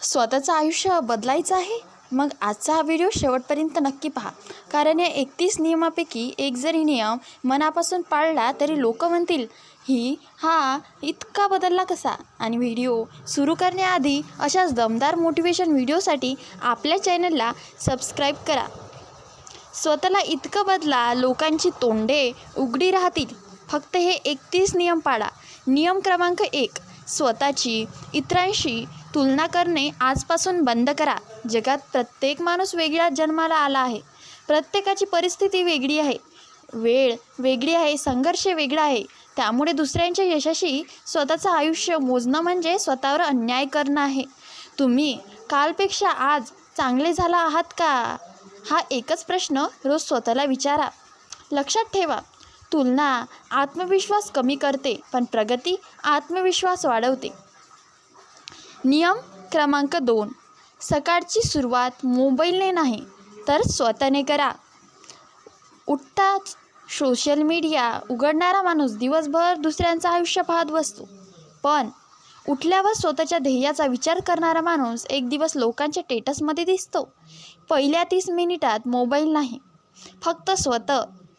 स्वतःचं आयुष्य बदलायचं आहे? मग आजचा हा व्हिडिओ शेवटपर्यंत नक्की पहा, कारण या 31 नियमापैकी एक जरी नियम मनापासून पाळला तरी लोक म्हणतील हा इतका बदलला कसा. आणि व्हिडिओ सुरू करण्याआधी अशाच दमदार मोटिवेशन व्हिडिओसाठी आपल्या चॅनलला सबस्क्राईब करा. स्वतःला इतकं बदला, लोकांची तोंडे उघडी राहतील. फक्त हे 31 नियम पाळा. नियम क्रमांक 1, स्वतःची इतरांशी तुलना करणे आजपासून बंद करा. जगात प्रत्येक माणूस वेगळा जन्माला आला आहे. प्रत्येकाची परिस्थिती वेगळी आहे, वेळ वेगळी आहे, संघर्ष वेगळा आहे. त्यामुळे दुसऱ्यांच्या यशाशी स्वतःचं आयुष्य मोजणं म्हणजे स्वतःवर अन्याय करणं आहे. तुम्ही कालपेक्षा आज चांगले झाला आहात का? हा एकच प्रश्न रोज स्वतःला विचारा. लक्षात ठेवा, तुलना आत्मविश्वास कमी करते, पण प्रगती आत्मविश्वास वाढवते. नियम क्रमांक 2, सकाळची सुरुवात मोबाईलने नाही तर स्वतःने करा. उठताच सोशल मीडिया उघडणारा माणूस दिवसभर दुसऱ्यांचं आयुष्य पाहत बसतो, पण उठल्यावर स्वतःच्या ध्येयाचा विचार करणारा माणूस एक दिवस लोकांच्या स्टेटसमध्ये दिसतो. पहिल्या 30 मिनिटात मोबाईल नाही, फक्त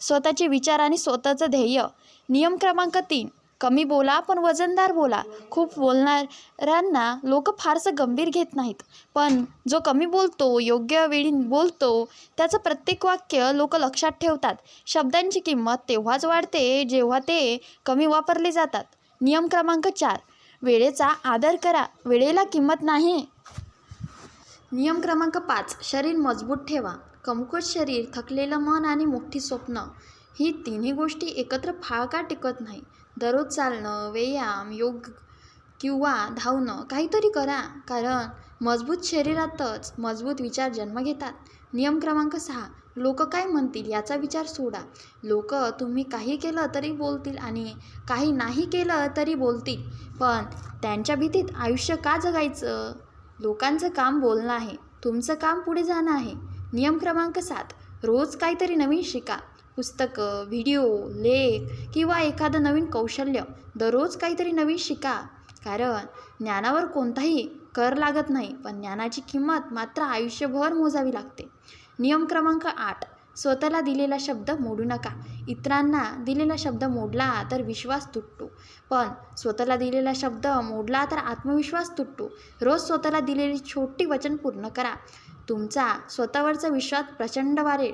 स्वतःचे विचार आणि स्वतःचं ध्येय. नियम क्रमांक 3, कमी बोला पण वजनदार बोला. खूप बोलणाऱ्यांना लोक फारसं गंभीर घेत नाहीत, पण जो कमी बोलतो, योग्य वेळी बोलतो, त्याचं प्रत्येक वाक्य लोक लक्षात ठेवतात. शब्दांची किंमत तेव्हाच वाढते जेव्हा ते कमी वापरले जातात. नियम क्रमांक 4, वेळेचा आदर करा. वेळेला किंमत नाही. नियम क्रमांक 5, शरीर मजबूत ठेवा. कमकुवत शरीर, थकलेलं मन आणि मोठी स्वप्न, ही तिन्ही गोष्टी एकत्र फार काळ टिकत नाही. दररोज चालणं, व्यायाम, योग किंवा धावणं काहीतरी करा, कारण मजबूत शरीरातच मजबूत विचार जन्म घेतात. नियम क्रमांक 6, लोक काय म्हणतील याचा विचार सोडा. लोक तुम्ही काही केलं तरी बोलतील आणि काही नाही केलं तरी बोलतील, पण त्यांच्या भीतीत आयुष्य का जगायचं? लोकांचं काम बोलणं आहे, तुमचं काम पुढे जाणं आहे. नियम क्रमांक 7, रोज काहीतरी नवीन शिका. पुस्तकं, व्हिडिओ, लेख किंवा एखादं नवीन कौशल्य. दररोज काहीतरी नवीन शिका, कारण ज्ञानावर कोणताही कर लागत नाही, पण ज्ञानाची किंमत मात्र आयुष्यभर मोजावी लागते. नियम क्रमांक 8, स्वतःला दिलेला शब्द मोडू नका. इतरांना दिलेला शब्द मोडला तर विश्वास तुटतो, पण स्वतःला दिलेला शब्द मोडला तर आत्मविश्वास तुटतो. रोज स्वतःला दिलेली छोटी वचन पूर्ण करा. तुमचा स्वतःवरचा विश्वास प्रचंड वाढेल.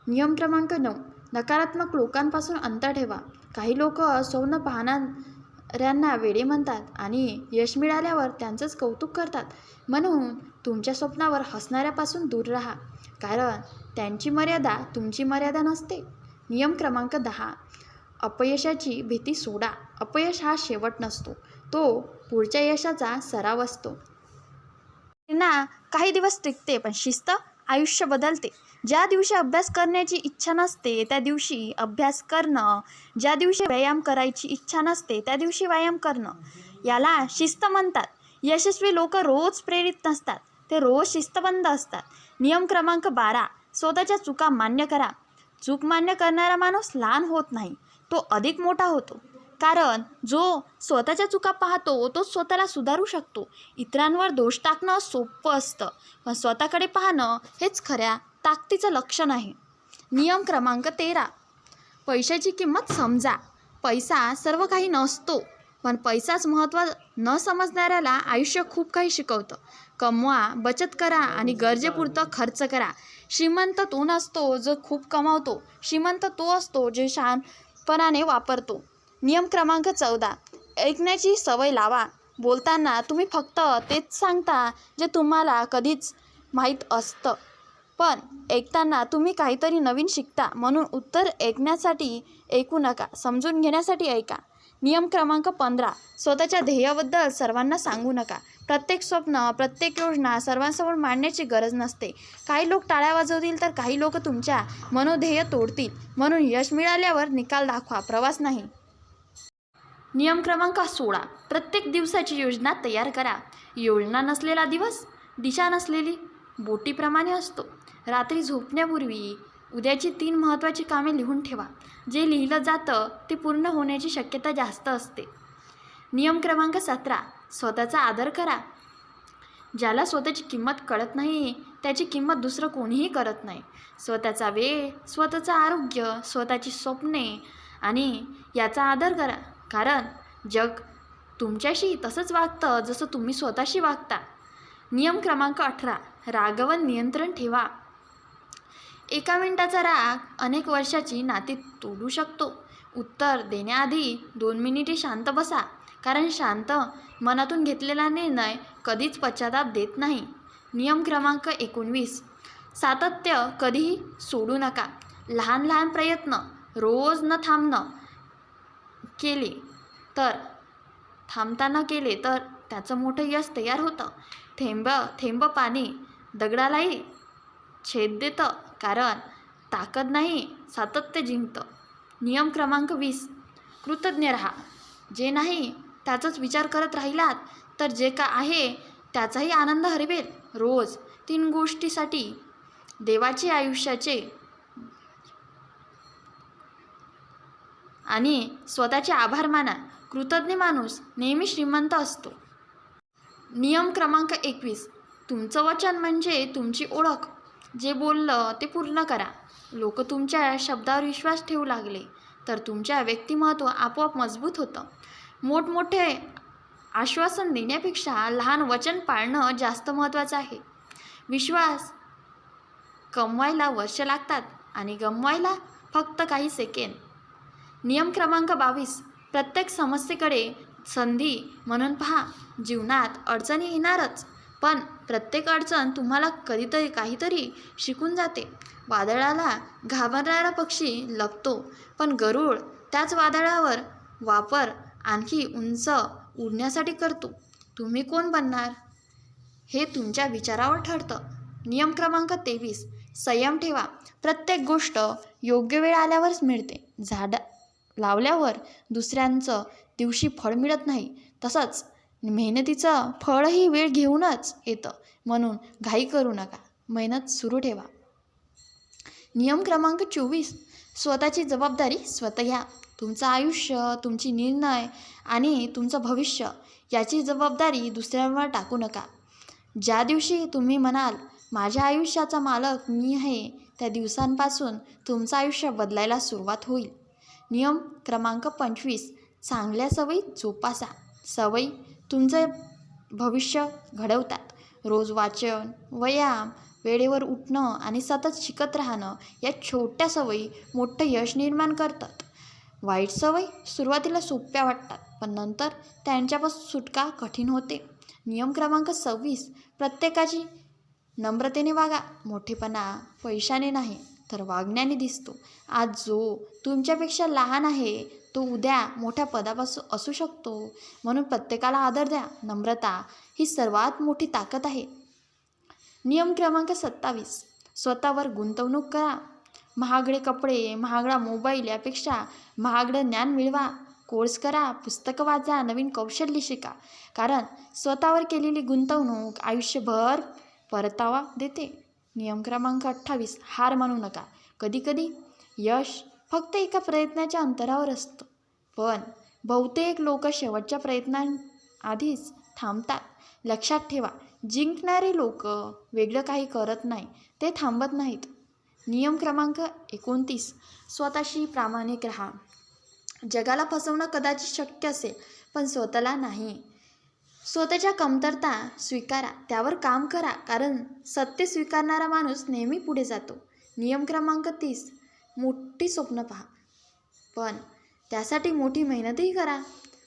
नियम क्रमांक 9, नकारात्मक लोकांपासून अंतर ठेवा. काही लोक स्वप्न पाहणाऱ्यांना वेडे म्हणतात आणि यश मिळाल्यावर त्यांचंच कौतुक करतात. म्हणून तुमच्या स्वप्नावर हसणाऱ्यापासून दूर राहा, कारण त्यांची मर्यादा तुमची मर्यादा नसते. नियम क्रमांक 10, अपयशाची भीती सोडा. अपयश हा शेवट नसतो, तो पुढच्या यशाचा सराव असतो. प्रेरणा काही दिवस टिकते, पण शिस्त आयुष्य बदलते. ज्या दिवशी अभ्यास करण्याची इच्छा नसते त्या दिवशी अभ्यास करणं, ज्या दिवशी व्यायाम करायची इच्छा नसते त्या दिवशी व्यायाम करणं, याला शिस्त म्हणतात. यशस्वी लोक रोज प्रेरित नसतात, ते रोज शिस्तबद्ध असतात. नियम क्रमांक 12, स्वतःच्या चुका मान्य करा. चूक मान्य करणारा माणूस लहान होत नाही, तो अधिक मोठा होतो. कारण जो स्वतःच्या चुका पाहतो तो स्वतःला सुधारू शकतो. इतरांवर दोष टाकणं सोपं असतं, पण स्वतःकडे पाहणं हेच खऱ्या ताकदीचं लक्षण आहे. नियम क्रमांक 13, पैशाची किंमत समजा. पैसा सर्व काही नसतो, पण पैसाच महत्त्व न समजणाऱ्याला आयुष्य खूप काही शिकवतं. कमवा, बचत करा आणि गरजेपुरतं खर्च करा. श्रीमंत तो नसतो जो खूप कमावतो, श्रीमंत तो असतो जो शहाणपणाने वापरतो. नियम क्रमांक 14, ऐकण्याची सवय लावा. बोलताना तुम्ही फक्त तेच सांगता जे तुम्हाला कधीच माहीत असतं, पण ऐकताना तुम्ही काहीतरी नवीन शिकता. म्हणून उत्तर ऐकण्यासाठी ऐकू नका, समजून घेण्यासाठी ऐका. नियम क्रमांक 15, स्वतःच्या ध्येयाबद्दल सर्वांना सांगू नका. प्रत्येक स्वप्न, प्रत्येक योजना सर्वांसमोर मांडण्याची गरज नसते. काही लोक टाळ्या वाजवतील तर काही लोक तुमच्या मनोध्येय तोडतील. म्हणून यश मिळाल्यावर निकाल दाखवा, प्रवास नाही. नियम क्रमांक 16, प्रत्येक दिवसाची योजना तयार करा. योजना नसलेला दिवस दिशा नसलेली बोटीप्रमाणे असतो. रात्री झोपण्यापूर्वी उद्याची 3 महत्त्वाची कामे लिहून ठेवा. जे लिहिलं जातं ते पूर्ण होण्याची शक्यता जास्त असते. नियम क्रमांक 17, स्वतःचा आदर करा. ज्याला स्वतःची किंमत कळत नाही त्याची किंमत दुसरं कोणीही करत नाही. स्वतःचा वेळ, स्वतःचं आरोग्य, स्वतःची स्वप्ने आणि याचा आदर करा, कारण जग तुमच्याशी तसंच वागतं जसं तुम्ही स्वतःशी वागता. नियम क्रमांक 18, रागावर नियंत्रण ठेवा. एका मिनिटाचा राग अनेक वर्षाची नाती तोडू शकतो. उत्तर देण्याआधी 2 मिनिटे शांत बसा, कारण शांत मनातून घेतलेला निर्णय कधीच पश्चाताप देत नाही. नियम क्रमांक 19, सातत्य कधीही सोडू नका. लहान लहान प्रयत्न रोज न केले तर थांबताना केले तर त्याचं मोठं यश तयार होतं. थेंब थेंब पाणी दगडालाही छेद देतं, कारण ताकद नाही सातत्य जिंकतं. नियम क्रमांक 20, कृतज्ञ राहा. जे नाही त्याचाच विचार करत राहिलात तर जे का आहे त्याचाही आनंद हरवेल. रोज 3 गोष्टीसाठी देवाचे आयुष्याचे आणि स्वतःचे आभार माना. कृतज्ञ माणूस नेहमी श्रीमंत असतो. नियम क्रमांक 21, तुमचं वचन म्हणजे तुमची ओळख. जे बोललं ते पूर्ण करा. लोक तुमच्या शब्दावर विश्वास ठेवू लागले तर तुमच्या व्यक्तिमत्व आपोआप मजबूत होतं. मोठमोठे आश्वासन देण्यापेक्षा लहान वचन पाळणं जास्त महत्त्वाचं आहे. विश्वास कमवायला वर्ष लागतात आणि गमवायला फक्त काही सेकंद. नियम क्रमांक 22, प्रत्येक समस्येकडे संधी म्हणून पहा. जीवनात अडचणी येणारच, पण प्रत्येक अडचण तुम्हाला कधीतरी काहीतरी शिकून जाते. वादळाला घाबरणारा पक्षी लपतो, पण गरुड त्याच वादळावर वापर आणखी उंच उडण्यासाठी करतो. तुम्ही कोण बनणार हे तुमच्या विचारावर ठरतं. नियम क्रमांक 23, संयम ठेवा. प्रत्येक गोष्ट योग्य वेळ आल्यावरच मिळते. झाड लावल्यावर दुसऱ्यांचं दिवशी फळ मिळत नाही, तसंच मेहनतीचं फळही वेळ घेऊनच येतं. म्हणून घाई करू नका, मेहनत सुरू ठेवा. नियम क्रमांक 24, स्वतःची जबाबदारी स्वतः घ्या. तुमचं आयुष्य, तुमची निर्णय आणि तुमचं भविष्य याची जबाबदारी दुसऱ्यांवर टाकू नका. ज्या दिवशी तुम्ही म्हणाल माझ्या आयुष्याचा मालक मी आहे, त्या दिवसांपासून तुमचं आयुष्य बदलायला सुरुवात होईल. नियम क्रमांक 25, चांगल्या सवयी जोपासा. सवयी तुमचं भविष्य घडवतात. रोज वाचन, व्यायाम, वेळेवर उठणं आणि सतत शिकत राहणं या छोट्या सवयी मोठं यश निर्माण करतात. वाईट सवयी सुरुवातीला सोप्या वाटतात, पण नंतर त्यांच्यापासून सुटका कठीण होते. नियम क्रमांक 26, प्रत्येकाची नम्रतेने वागा. मोठेपणा पैशाने नाही तर वागण्याने दिसतो. आज जो तुमच्यापेक्षा लहान आहे तो उद्या मोठ्या पदापासून असू शकतो. म्हणून प्रत्येकाला आदर द्या. नम्रता ही सर्वात मोठी ताकद आहे. नियम क्रमांक 27, स्वतःवर गुंतवणूक करा. महागडे कपडे, महागडा मोबाईल यापेक्षा महागडं ज्ञान मिळवा. कोर्स करा, पुस्तकं वाचा, नवीन कौशल्य शिका, कारण स्वतःवर केलेली गुंतवणूक आयुष्यभर परतावा देते. नियम क्रमांक 28, हार मानू नका. कधीकधी यश फक्त एका प्रयत्नाच्या अंतरावर असतं, पण बहुतेक लोक शेवटच्या प्रयत्नांआधीच थांबतात. लक्षात ठेवा, जिंकणारे लोक वेगळं काही करत नाही, ते थांबत नाहीत. नियम क्रमांक 29, स्वतःशी प्रामाणिक राहा. जगाला फसवणं कदाचित शक्य असेल, पण स्वतःला नाही. स्वतःच्या कमतरता स्वीकारा, त्यावर काम करा, कारण सत्य स्वीकारणारा माणूस नेहमी पुढे जातो. नियम क्रमांक 30, मोठी स्वप्न पहा, पण त्यासाठी मोठी मेहनतही करा.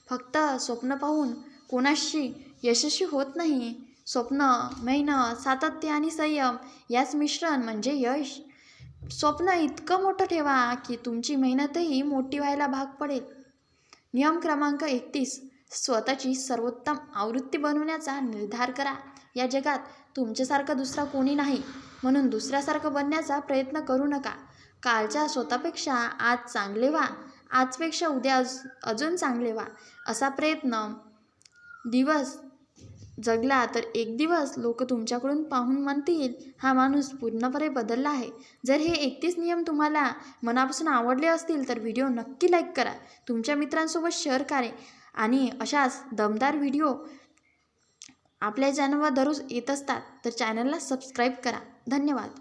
फक्त स्वप्न पाहून कोणाशी यशस्वी होत नाही. स्वप्न, मेहनत, सातत्य आणि संयम याच मिश्रण म्हणजे यश. स्वप्न इतकं मोठं ठेवा की तुमची मेहनतही मोठी व्हायला भाग पडेल. नियम क्रमांक 31, स्वतःची सर्वोत्तम आवृत्ती बनवण्याचा निर्धार करा. या जगात तुमच्यासारखा दुसरा कोणी नाही, म्हणून दुसऱ्यासारखं बनण्याचा प्रयत्न करू नका. कालच्या स्वतःपेक्षा आज चांगले व्हा, आजपेक्षा उद्या अजून चांगले व्हा. असा प्रयत्न दिवस जगला तर एक दिवस लोक तुमच्याकडून पाहून म्हणतील हा माणूस पूर्णपणे बदलला आहे. जर हे 31 नियम तुम्हाला मनापासून आवडले असतील तर व्हिडिओ नक्की लाईक करा, तुमच्या मित्रांसोबत शेअर करा आणि अशाच दमदार व्हिडिओ आपल्या चॅनलवर दररोज येत असतात तर चॅनलला सबस्क्राईब करा. धन्यवाद.